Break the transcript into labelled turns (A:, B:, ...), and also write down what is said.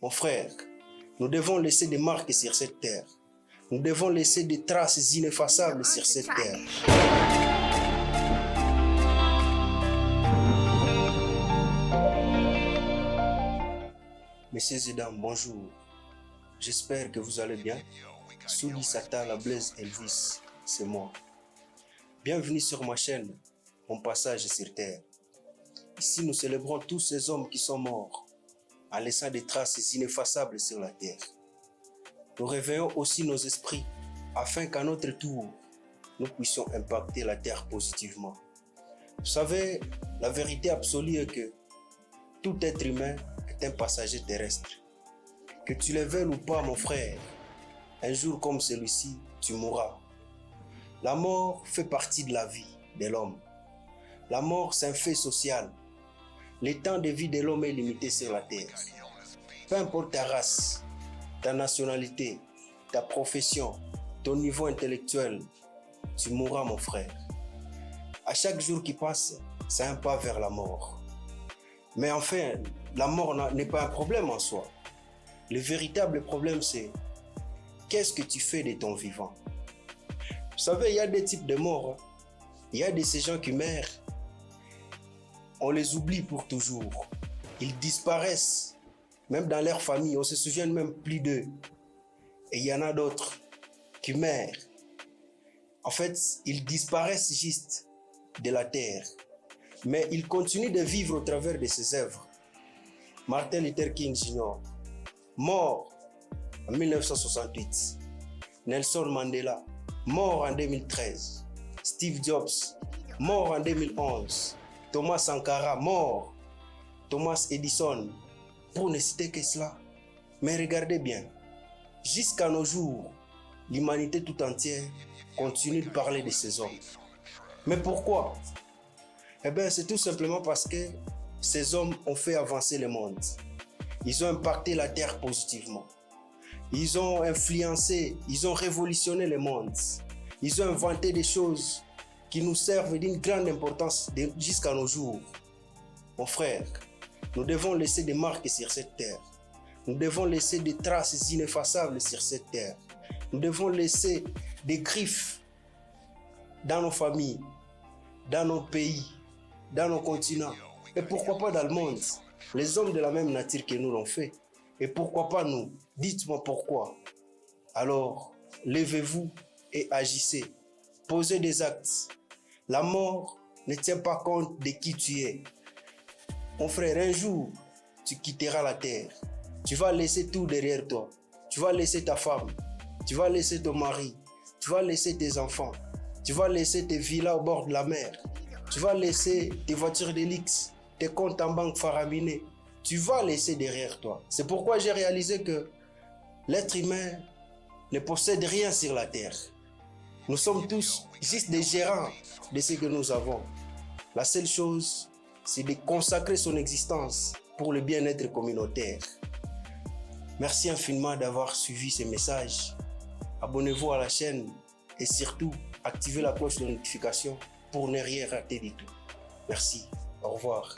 A: Mon frère, nous devons laisser des marques sur cette terre. Nous devons laisser des traces ineffaçables sur cette terre. Messieurs et dames, bonjour. J'espère que vous allez bien. Souli Satan, la Blaise Elvis, c'est moi. Bienvenue sur ma chaîne, Mon passage sur terre. Ici, nous célébrons tous ces hommes qui sont morts, en laissant des traces ineffaçables sur la terre. Nous réveillons aussi nos esprits, afin qu'à notre tour, nous puissions impacter la terre positivement. Vous savez, la vérité absolue est que tout être humain est un passager terrestre. Que tu le veuilles ou pas, mon frère, un jour comme celui-ci, tu mourras. La mort fait partie de la vie de l'homme. La mort, c'est un fait social. Le temps de vie de l'homme est limité sur la terre. Peu importe ta race, ta nationalité, ta profession, ton niveau intellectuel, tu mourras, mon frère. À chaque jour qui passe, c'est un pas vers la mort. Mais enfin, la mort n'est pas un problème en soi. Le véritable problème, c'est qu'est-ce que tu fais de ton vivant? Vous savez, il y a des types de morts. Il y a de ces gens qui meurent. On les oublie pour toujours. Ils disparaissent. Même dans leur famille, on ne se souvient même plus d'eux. Et il y en a d'autres qui meurent. En fait, ils disparaissent juste de la terre. Mais ils continuent de vivre au travers de ses œuvres. Martin Luther King Jr., mort en 1968. Nelson Mandela, mort en 2013. Steve Jobs, mort en 2011. Thomas Sankara, mort. Thomas Edison, pour ne citer que cela. Mais regardez bien, jusqu'à nos jours, l'humanité tout entière continue de parler de ces hommes. Mais pourquoi? Eh bien, c'est tout simplement parce que ces hommes ont fait avancer le monde. Ils ont impacté la terre positivement. Ils ont influencé, ils ont révolutionné le monde. Ils ont inventé des choses qui nous servent d'une grande importance jusqu'à nos jours. Mon frère, nous devons laisser des marques sur cette terre. Nous devons laisser des traces ineffaçables sur cette terre. Nous devons laisser des griffes dans nos familles, dans nos pays, dans nos continents. Et pourquoi pas dans le monde? Les hommes de la même nature que nous l'ont fait. Et pourquoi pas nous? Dites-moi pourquoi. Alors, levez-vous et agissez. Posez des actes. La mort ne tient pas compte de qui tu es. Mon frère, un jour, tu quitteras la terre. Tu vas laisser tout derrière toi. Tu vas laisser ta femme. Tu vas laisser ton mari. Tu vas laisser tes enfants. Tu vas laisser tes villas au bord de la mer. Tu vas laisser tes voitures de luxe, tes comptes en banque faraminés. Tu vas laisser derrière toi. C'est pourquoi j'ai réalisé que l'être humain ne possède rien sur la terre. Nous sommes tous juste des gérants de ce que nous avons. La seule chose, c'est de consacrer son existence pour le bien-être communautaire. Merci infiniment d'avoir suivi ce message. Abonnez-vous à la chaîne et surtout, activez la cloche de notification pour ne rien rater du tout. Merci. Au revoir.